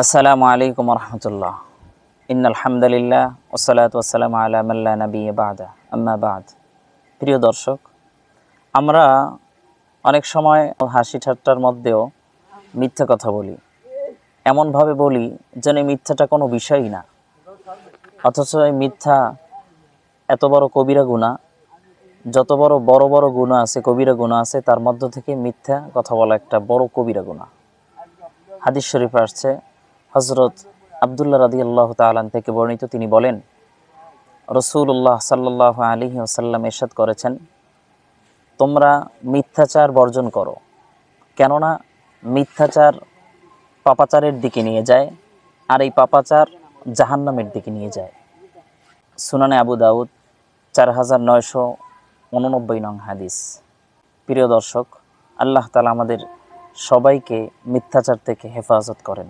আসসালামু আলাইকুম রহমতুল্লাহ। ইন্নাল হামদুলিল্লাহ ওয়াসসালাতু ওয়াসসালামু আলা মান লা নাবিয়্যা বা'দা, আম্মা বা'দ। প্রিয় দর্শক, আমরা অনেক সময় হাসি ঠাট্টার মধ্যেও মিথ্যা কথা বলি, এমনভাবে বলি যেন এই মিথ্যাটা কোনো বিষয়ই না, অথচ এই মিথ্যা এত বড় কবিরা গুনাহ। যত বড় বড় বড় গুনাহ আছে, কবিরা গুনাহ আছে, তার মধ্য থেকে মিথ্যা কথা বলা একটা বড় কবিরা গুনাহ। হাদিস শরীফে আসছে, হযরত আব্দুল্লাহ রাদিয়াল্লাহু তাআলা থেকে বর্ণিত, তিনি বলেন, রাসূলুল্লাহ সাল্লাল্লাহু আলাইহি ওয়াসাল্লাম ইরশাদ করেছেন, তোমরা মিথ্যাচার বর্জন করো, কেননা মিথ্যাচার পাপাচারের দিকে নিয়ে যায়, আর এই পাপাচার জাহান্নামের দিকে নিয়ে যায়। সুনানে আবু দাউদ 4989 নং হাদিস। প্রিয় দর্শক, আল্লাহ তাআলা আমাদের সবাইকে মিথ্যাচার থেকে হেফাজত করেন।